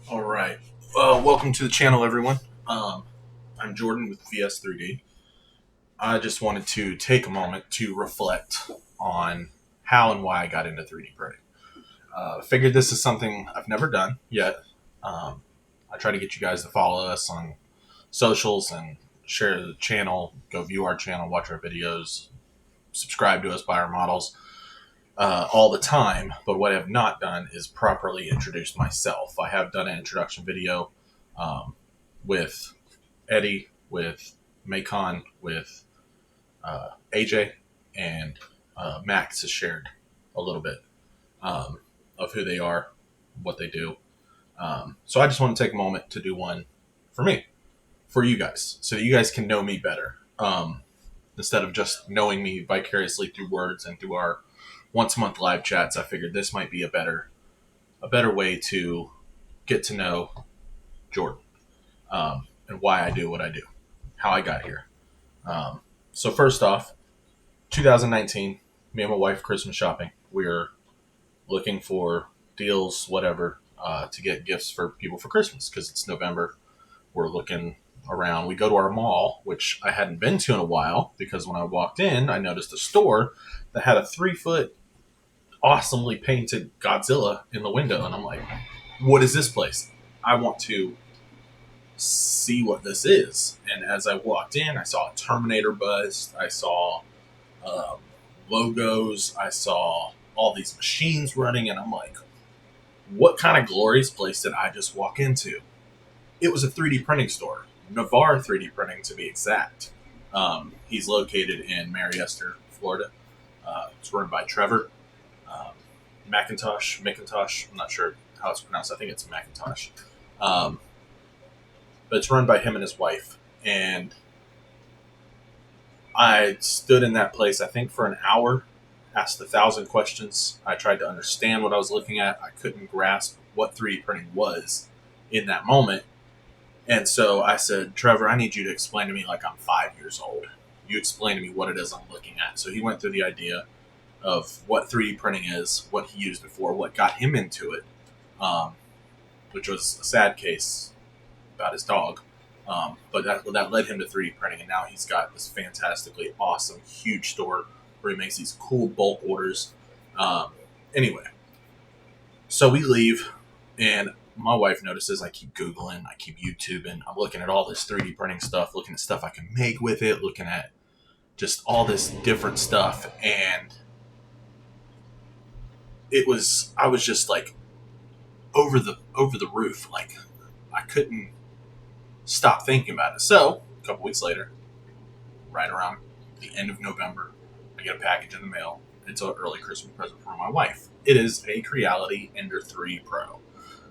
All right. Welcome to the channel, everyone. I'm Jordan with VS3D. I just wanted to take a moment to reflect on how and why I got into 3D printing. Figured this is something I've never done yet. I try to get you guys to follow us on socials and share the channel, go view our channel, watch our videos, subscribe to us, buy our models. All the time, but what I have not done is properly introduced myself. I have done an introduction video with Eddie, with Macon, with AJ, and Max has shared a little bit of who they are, what they do. So I just want to take a moment to do one for me, for you guys, so that you guys can know me better. Instead of just knowing me vicariously through words and through our once a month live chats, I figured this might be a better way to get to know Jordan, and why I do what I do, how I got here. So first off, 2019, me and my wife Christmas shopping. We're looking for deals, whatever, to get gifts for people for Christmas because it's November. We're looking around. We go to our mall, which I hadn't been to in a while because when I walked in, I noticed a store that had a 3-foot awesomely painted Godzilla in the window, and I'm like, what is this place? I want to see what this is. And as I walked in, I saw a Terminator bust, I saw um, logos, I saw all these machines running, and I'm like, what kind of glorious place did I just walk into? It was a 3D printing store, Navarre 3D Printing to be exact. He's located in Mariester, Florida. It's run by Trevor. McIntosh. I'm not sure how it's pronounced. I think it's Macintosh. Um, but it's run by him and his wife. And I stood in that place, I think, for an hour, asked 1,000 questions. I tried to understand what I was looking at. I couldn't grasp what 3D printing was in that moment. And so I said, Trevor, I need you to explain to me like I'm 5 years old. You explain to me what it is I'm looking at. So he went through the idea of what 3D printing is, what he used it for, what got him into it, which was a sad case about his dog. But that led him to 3D printing, and now he's got this fantastically awesome, huge store where he makes these cool bulk orders. Anyway, so we leave, and my wife notices I keep Googling, I keep YouTubing, I'm looking at all this 3D printing stuff, looking at stuff I can make with it, looking at just all this different stuff, and I was just like over the roof. Like I couldn't stop thinking about it. So a couple weeks later, right around the end of November, I get a package in the mail. It's an early Christmas present for my wife. It is a Creality Ender 3 Pro,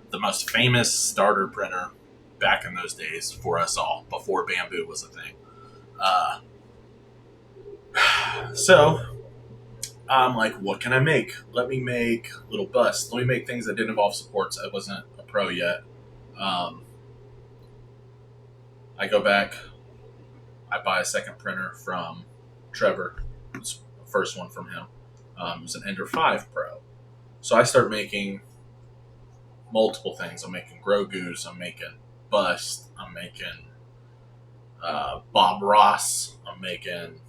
the most famous starter printer back in those days for us all, before bamboo was a thing. So I'm like, what can I make? Let me make little busts. Let me make things that didn't involve supports. I wasn't a pro yet. I go back. I buy a second printer from Trevor. It was the first one from him. It was an Ender 5 Pro. So I start making multiple things. I'm making Grogu's. I'm making Bust. I'm making Bob Ross. I'm making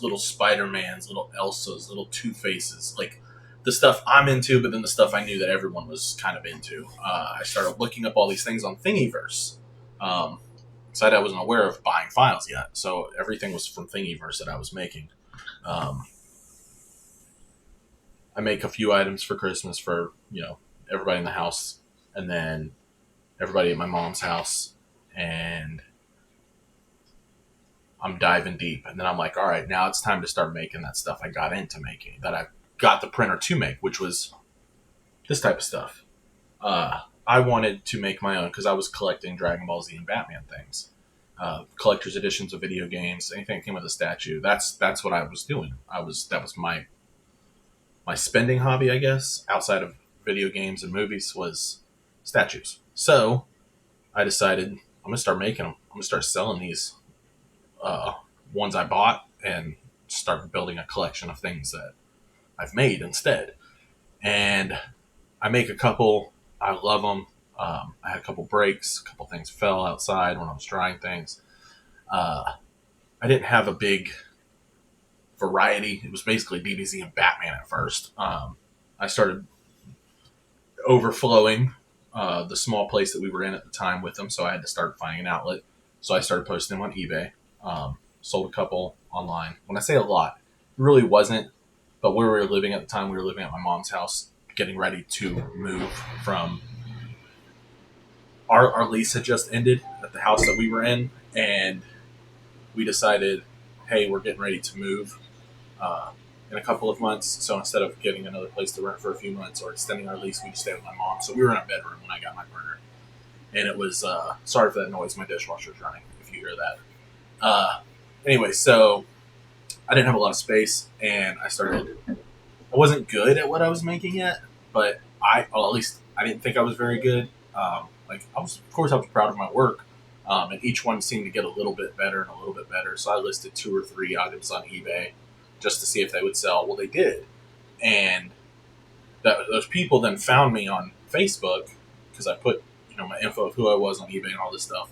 little Spider-Mans, little Elsas, little Two-Faces, like the stuff I'm into, but then the stuff I knew that everyone was kind of into. I started looking up all these things on Thingiverse. So I wasn't aware of buying files yet, so everything was from Thingiverse that I was making. I make a few items for Christmas for, everybody in the house, and then everybody at my mom's house, and I'm diving deep, and then I'm like, all right, now it's time to start making that stuff I got into making, that I got the printer to make, which was this type of stuff. I wanted to make my own because I was collecting Dragon Ball Z and Batman things, collector's editions of video games, anything that came with a statue. That's what I was doing. That was my spending hobby, I guess, outside of video games and movies, was statues. So I decided I'm gonna start making them. I'm gonna start selling these ones I bought and start building a collection of things that I've made instead. And I make a couple. I love them. I had a couple breaks, a couple things fell outside when I was trying things. I didn't have a big variety. It was basically DBZ and Batman at first. I started overflowing the small place that we were in at the time with them, so I had to start finding an outlet. So I started posting them on eBay. Sold a couple online. When I say a lot, it really wasn't. But where we were living at the time, we were living at my mom's house, getting ready to move from. Our lease had just ended at the house that we were in, and we decided, hey, we're getting ready to move in a couple of months. So instead of getting another place to rent for a few months or extending our lease, we just stayed with my mom. So we were in a bedroom when I got my printer. And it was, sorry for that noise, my dishwasher's running, if you hear that. Anyway, so I didn't have a lot of space, and I wasn't good at what I was making yet, but at least I didn't think I was very good. Of course, I was proud of my work, and each one seemed to get a little bit better and a little bit better. So I listed 2 or 3 items on eBay just to see if they would sell. Well, they did, and those people then found me on Facebook because I put my info of who I was on eBay and all this stuff.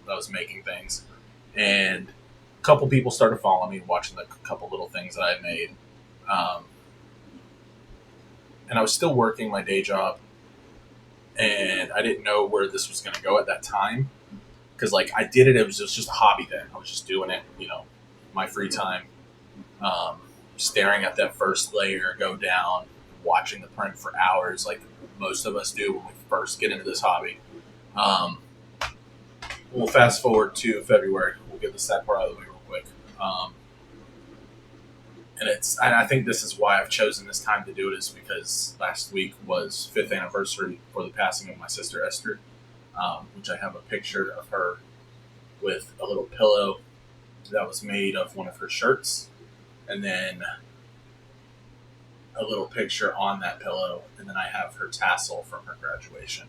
I was making things, and a couple people started following me, watching the couple little things that I had made, and I was still working my day job. And I didn't know where this was going to go at that time because, I did it. It was just a hobby then. I was just doing it, my free time, staring at that first layer go down, watching the print for hours, like most of us do when we first get into this hobby. We'll fast forward to February. We'll get the sad part out of the way real quick. And I think this is why I've chosen this time to do it, is because last week was 5th anniversary for the passing of my sister Esther, which I have a picture of her with a little pillow that was made of one of her shirts, and then a little picture on that pillow, and then I have her tassel from her graduation.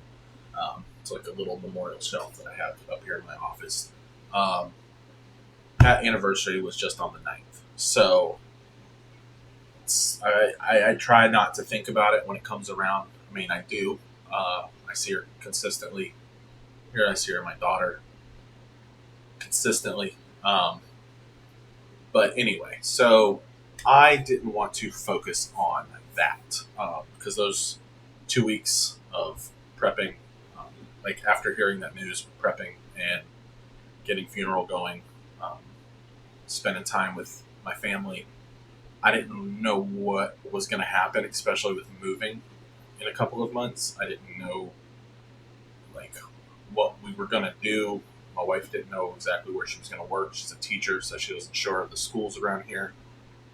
It's like a little memorial shelf that I have up here in my office. That anniversary was just on the 9th, so I try not to think about it when it comes around. I mean, I do. I see her consistently. Here I see her, my daughter, consistently. But anyway, so I didn't want to focus on that because those 2 weeks of prepping, after hearing that news, prepping and getting funeral going, spending time with my family, I didn't know what was going to happen, especially with moving in a couple of months. I didn't know what we were going to do. My wife didn't know exactly where she was going to work. She's a teacher, so she wasn't sure of the schools around here.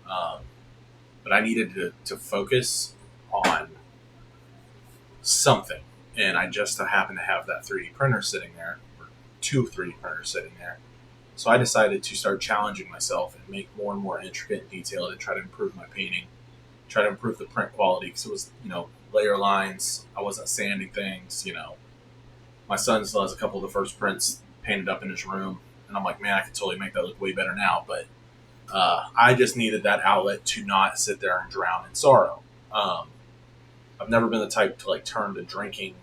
But I needed to focus on something, and I just happened to have that 3D printer sitting there, or 2 3D printers sitting there. So I decided to start challenging myself and make more and more intricate and detailed and try to improve my painting, try to improve the print quality because it was, layer lines. I wasn't sanding things, My son still has a couple of the first prints painted up in his room, and I'm like, man, I could totally make that look way better now. But I just needed that outlet to not sit there and drown in sorrow. I've never been the type to turn to drinking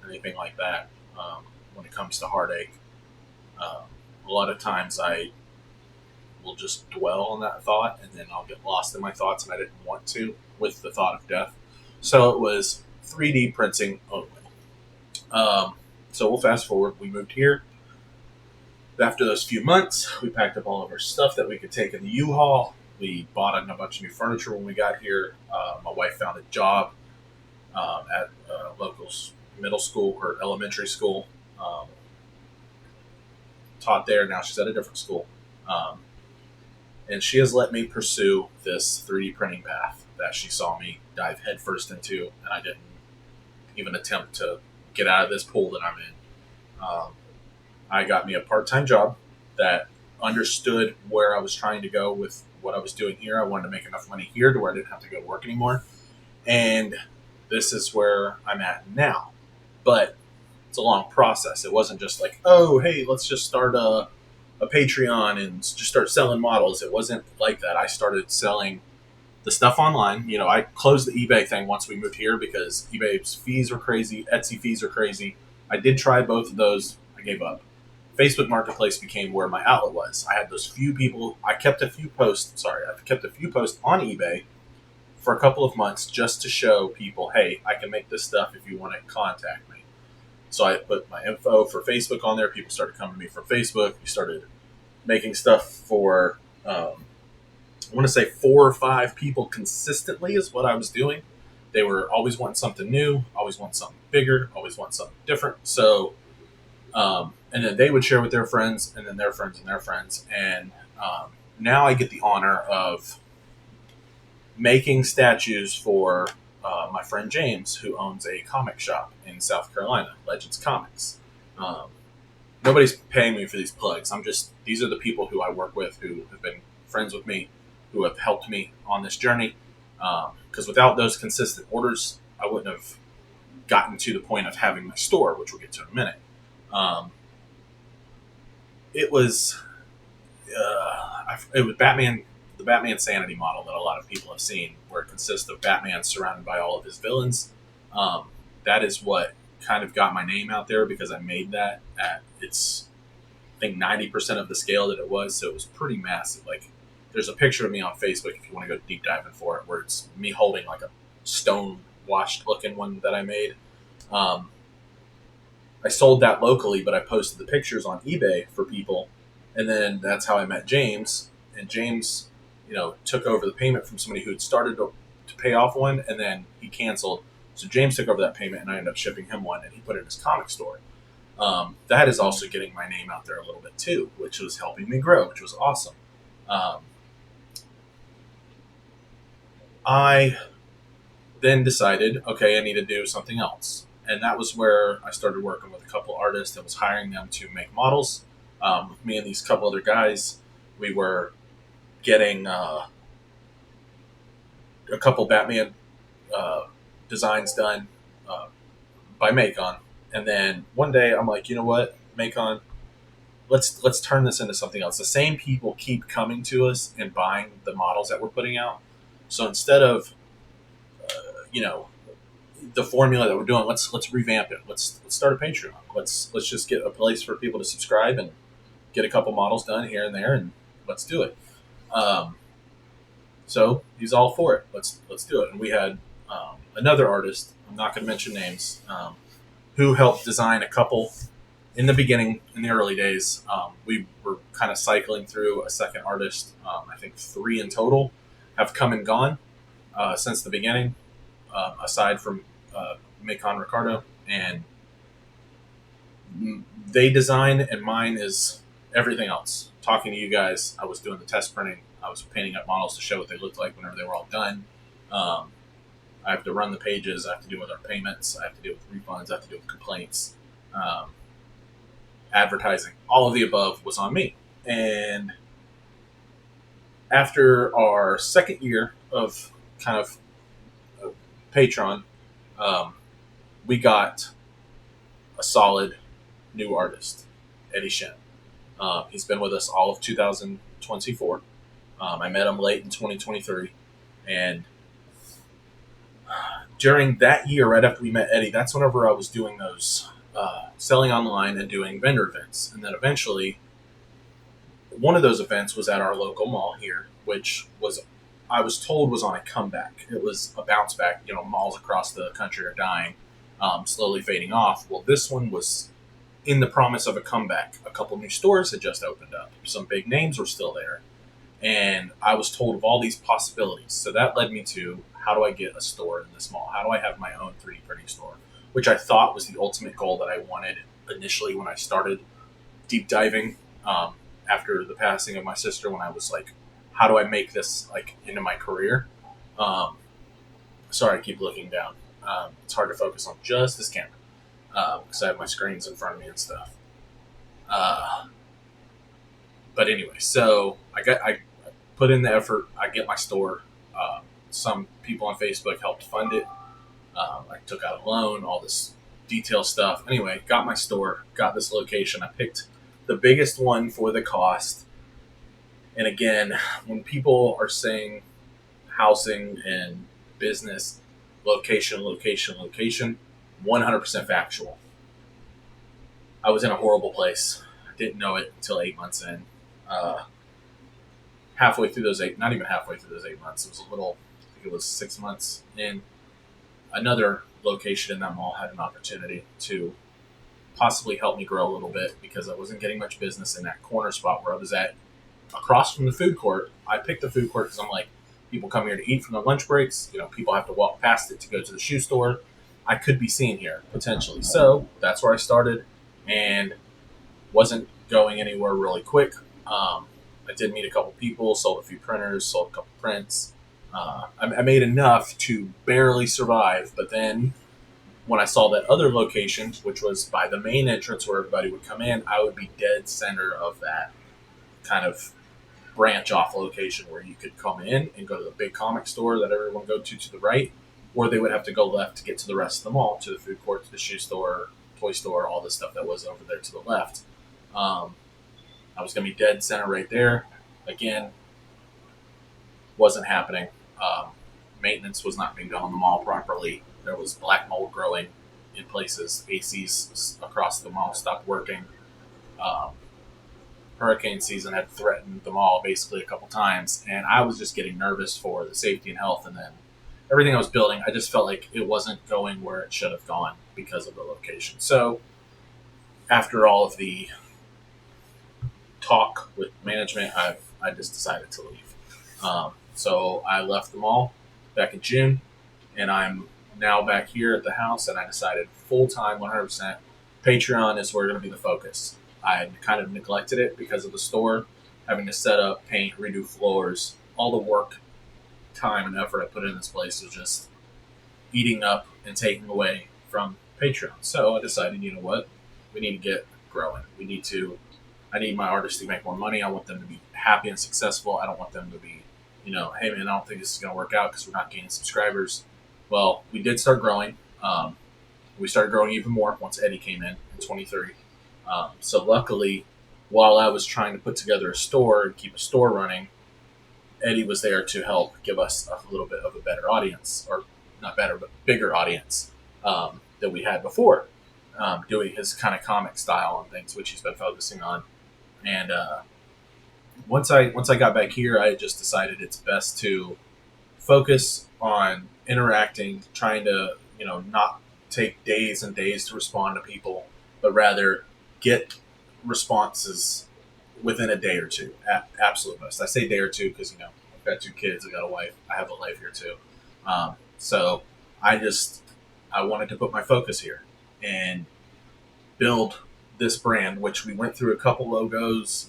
or anything like that when it comes to heartache. A lot of times I will just dwell on that thought, and then I'll get lost in my thoughts, and I didn't want to with the thought of death. So it was 3D printing only. So we'll fast forward. We moved here. After those few months, we packed up all of our stuff that we could take in the U-Haul. We bought a bunch of new furniture when we got here. My wife found a job at a local middle school or elementary school. Taught there. Now she's at a different school. And she has let me pursue this 3D printing path that she saw me dive headfirst into, and I didn't even attempt to get out of this pool that I'm in. I got me a part-time job that understood where I was trying to go with what I was doing here. I wanted to make enough money here to where I didn't have to go work anymore. And this is where I'm at now. But it's a long process. It wasn't just oh, hey, let's just start a Patreon and just start selling models. It wasn't like that. I started selling the stuff online. I closed the eBay thing once we moved here because eBay's fees are crazy. Etsy fees are crazy. I did try both of those. I gave up. Facebook Marketplace became where my outlet was. I had those few people. I kept a few posts. I kept a few posts on eBay for a couple of months just to show people, hey, I can make this stuff. If you want to contact me. So I put my info for Facebook on there. People started coming to me from Facebook. We started making stuff for, I want to say 4 or 5 people consistently is what I was doing. They were always wanting something new, always wanting something bigger, always wanting something different. So, and then they would share with their friends, and then their friends and their friends. And now I get the honor of making statues for my friend James, who owns a comic shop in South Carolina, Legends Comics. Nobody's paying me for these plugs. These are the people who I work with, who have been friends with me, who have helped me on this journey. Because without those consistent orders, I wouldn't have gotten to the point of having my store, which we'll get to in a minute. It was Batman, the Batman Sanity model that a lot of people have seen, where it consists of Batman surrounded by all of his villains. That is what kind of got my name out there, because I made that at I think 90% of the scale that it was, so it was pretty massive. Like, there's a picture of me on Facebook if you want to go deep diving for it, where it's me holding like a stone washed looking one that I made. I sold that locally, but I posted the pictures on eBay for people, and then that's how I met James. And James, took over the payment from somebody who had started to pay off one, and then he canceled. So James took over that payment, and I ended up shipping him one, and he put it in his comic store. That is also getting my name out there a little bit too, which was helping me grow, which was awesome. I then decided, okay, I need to do something else. And that was where I started working with a couple artists and was hiring them to make models. With me and these couple other guys, we were getting a couple Batman designs done by Macon. And then one day I'm like, you know what, Macon, let's turn this into something else. The same people keep coming to us and buying the models that we're putting out. So instead of, the formula that we're doing, let's revamp it. Let's start a Patreon. Let's just get a place for people to subscribe and get a couple models done here and there, and let's do it. So he's all for it. Let's do it. And we had another artist, I'm not going to mention names, who helped design a couple in the beginning, in the early days. We were kind of cycling through a second artist. I think 3 in total have come and gone since the beginning, aside from Macon Ricardo. And they design, and mine is everything else. Talking to you guys, I was doing the test printing. I was painting up models to show what they looked like whenever they were all done. I have to run the pages. I have to deal with our payments. I have to deal with refunds. I have to deal with complaints. Advertising. All of the above was on me. And after our second year of kind of Patreon, we got a solid new artist, Eddie Shen. He's been with us all of 2024. I met him late in 2023, and during that year, right after we met Eddie, that's whenever I was doing those selling online and doing vendor events. And then eventually, one of those events was at our local mall here, which was, I was told, was on a comeback. It was a bounce back. Malls across the country are dying, slowly fading off. Well, this one was in the promise of a comeback. A couple new stores had just opened up. Some big names were still there. And I was told of all these possibilities. So that led me to, how do I get a store in this mall? How do I have my own 3D printing store? Which I thought was the ultimate goal that I wanted initially when I started deep diving after the passing of my sister, when I was like, how do I make this like into my career? Sorry, I keep looking down. It's hard to focus on just this camera because I have my screens in front of me and stuff. But anyway, so I put in the effort. I get my store. Some people on Facebook helped fund it. I took out a loan, all this detail stuff. Anyway, got my store, got this location. I picked the biggest one for the cost. And again, when people are saying housing and business, location, 100% factual. I was in a horrible place. I didn't know it until 8 months in. Uh, Halfway through those not even halfway through those 8 months, it was a little, I think it was 6 months in, another location in that mall had an opportunity to possibly help me grow a little bit because I wasn't getting much business in that corner spot where I was at across from the food court. I picked the food court because I'm like, people come here to eat from their lunch breaks. People have to walk past it to go to the shoe store. I could be seen here potentially. So that's where I started and wasn't going anywhere really quick. I did meet a couple people, sold a few printers, sold a couple prints. I made enough to barely survive, but then when I saw that other location, which was by the main entrance where everybody would come in, I would be dead center of that kind of branch off location where you could come in and go to the big comic store that everyone go to the right, or they would have to go left to get to the rest of the mall, to the food court, to the shoe store, toy store, all the stuff that was over there to the left. I was going to be dead center right there. Again, wasn't happening. Maintenance was not being done on the mall properly. There was black mold growing in places. ACs across the mall stopped working. Hurricane season had threatened the mall basically a couple times, and I was just getting nervous for the safety and health. And then everything I was building, I just felt like it wasn't going where it should have gone because of the location. So after all of the talk with management, I just decided to leave. So I left the mall back in June, and I'm now back here at the house, and I decided full-time, 100%, Patreon is where going to be the focus. I had kind of neglected it because of the store, having to set up, paint, redo floors, all the work, time, and effort I put in this place was just eating up and taking away from Patreon. So I decided, you know what, we need to get growing. I need my artists to make more money. I want them to be happy and successful. I don't want them to be, hey man, I don't think this is going to work out because we're not gaining subscribers. Well, we did start growing. We started growing even more once Eddie came in 23. So luckily, while I was trying to put together a store and keep a store running, Eddie was there to help give us a little bit of a better audience, or not better, but bigger audience than we had before, doing his kind of comic style and things, which he's been focusing on. And once I got back here, I just decided it's best to focus on interacting, trying to not take days and days to respond to people, but rather get responses within a day or two at absolute most. I say day or two because I've got 2 kids, I got a wife, I have a life here too. So I wanted to put my focus here and build this brand, which we went through a couple logos.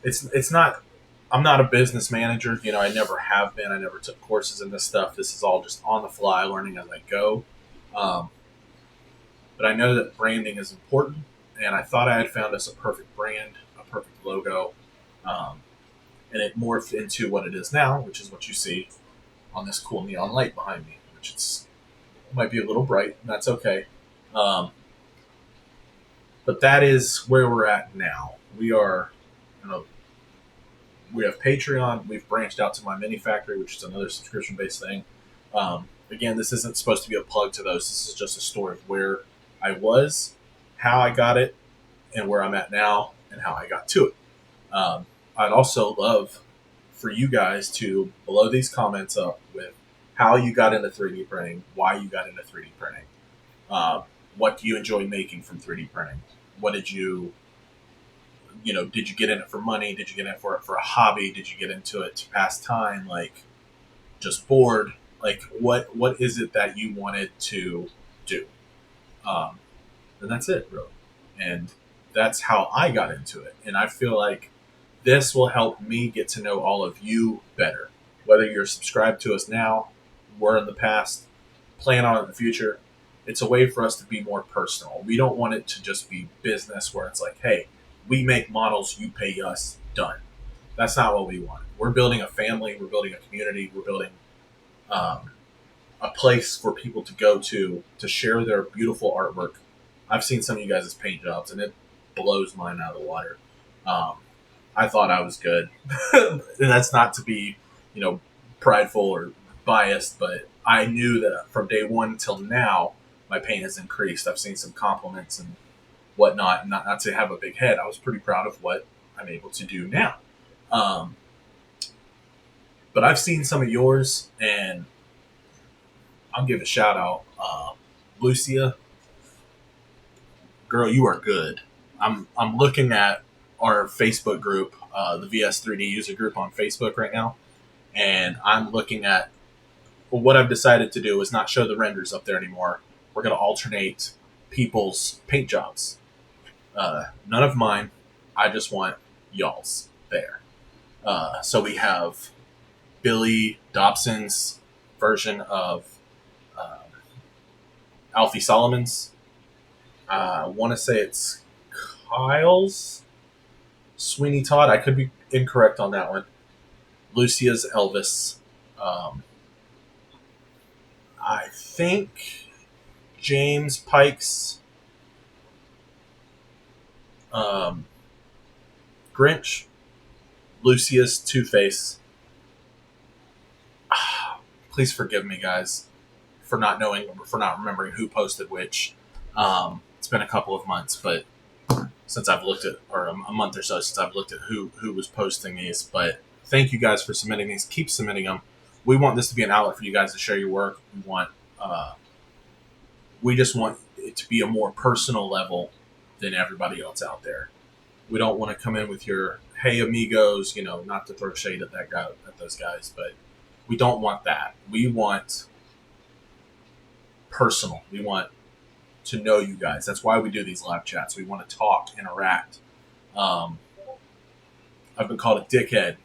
It's not, I'm not a business manager. I never have been. I never took courses in this stuff. This is all just on the fly, learning as I go. But I know that branding is important, and I thought I had found us a perfect brand, a perfect logo, and it morphed into what it is now, which is what you see on this cool neon light behind me, which might be a little bright, and that's okay. But that is where we're at now. We are, we have Patreon. We've branched out to MyMiniFactory, which is another subscription-based thing. Again, this isn't supposed to be a plug to those. This is just a story of where I was, how I got it, and where I'm at now, and how I got to it. I'd also love for you guys to blow these comments up with how you got into 3D printing, why you got into 3D printing, what do you enjoy making from 3D printing, what did you get in it for money, did you get in it for a hobby, did you get into it to pass time, like just bored, like what is it that you wanted to do, and that's it really, and that's how I got into it. And I feel like this will help me get to know all of you better, whether you're subscribed to us now, were in the past, plan on it in the future. It's a way for us to be more personal. We don't want it to just be business where it's like, hey, we make models, you pay us, done. That's not what we want. We're building a family, we're building a community, we're building a place for people to go to share their beautiful artwork. I've seen some of you guys' paint jobs, and it blows mine out of the water. I thought I was good. And that's not to be, prideful or biased, but I knew that from day one till now, my paint has increased. I've seen some compliments, and whatnot, and not to have a big head. I was pretty proud of what I'm able to do now. But I've seen some of yours, and I'll give a shout out. Lucia, girl, you are good. I'm looking at our Facebook group, the VS3D user group on Facebook right now, and I'm looking at, well, what I've decided to do is not show the renders up there anymore. We're going to alternate people's paint jobs. None of mine. I just want y'all's there. So we have Billy Dobson's version of Alfie Solomon's. I want to say it's Kyle's Sweeney Todd. I could be incorrect on that one. Lucia's Elvis. I think James Pike's Grinch. Lucia's Two-Face. Please forgive me, guys, for not remembering who posted which. It's been a couple of months, but since I've looked at, or a month or so since I've looked at who was posting these. But thank you guys for submitting these. Keep submitting them. We want this to be an outlet for you guys to share your work. We just want it to be a more personal level than everybody else out there. We don't want to come in with your, hey amigos, not to throw shade at those guys, but we don't want that. We want personal. We want to know you guys. That's why we do these live chats. We want to talk, interact. I've been called a dickhead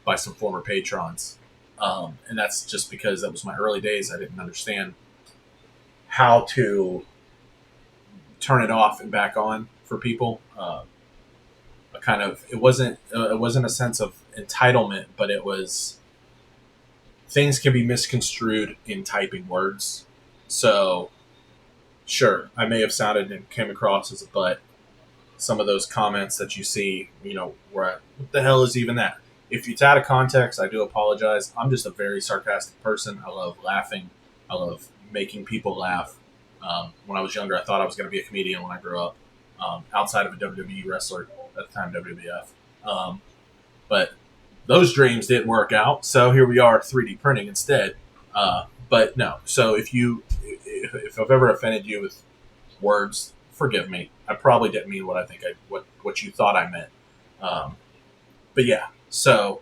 by some former patrons. And that's just because that was my early days. I didn't understand how to turn it off and back on for people. It wasn't a sense of entitlement, but it was, things can be misconstrued in typing words. So sure, I may have sounded and came across as a butt. Some of those comments that you see, what the hell is even that? If it's out of context, I do apologize. I'm just a very sarcastic person. I love laughing. I love making people laugh. When I was younger, I thought I was going to be a comedian when I grew up, outside of a WWE wrestler at the time, WWF. But those dreams didn't work out, so here we are 3D printing instead. But no, so if I've ever offended you with words, forgive me. I probably didn't mean what you thought I meant. But yeah, so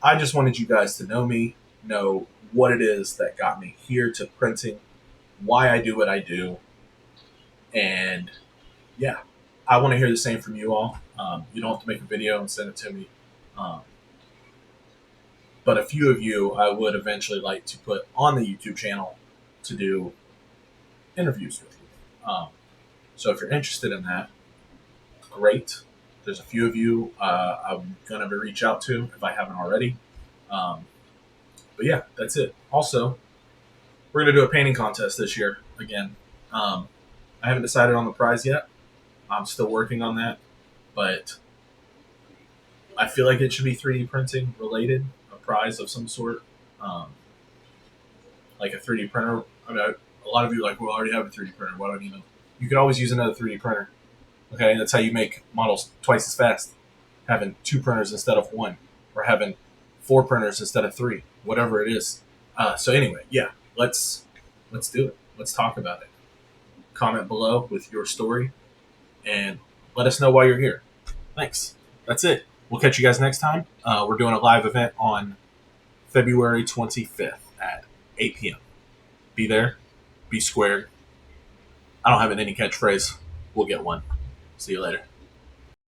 I just wanted you guys to know me, know what it is that got me here to printing, why I do what I do, and yeah, I want to hear the same from you all. You don't have to make a video and send it to me. But a few of you I would eventually like to put on the YouTube channel to do interviews with you. So if you're interested in that, great. There's a few of you I'm going to reach out to if I haven't already. But yeah, that's it. Also, we're going to do a painting contest this year again. I haven't decided on the prize yet. I'm still working on that. But I feel like it should be 3D printing related, a prize of some sort. Like a 3D printer. I mean, a lot of you are like, well, I already have a 3D printer. Why do I need them? You could always use another 3D printer. Okay, that's how you make models twice as fast. Having 2 printers instead of 1. Or having 4 printers instead of 3. Whatever it is. So anyway, yeah, let's do it. Let's talk about it. Comment below with your story. And let us know why you're here. Thanks. That's it. We'll catch you guys next time. We're doing a live event on February 25th at 8 p.m. Be there. Be squared. I don't have any catchphrase. We'll get one. See you later.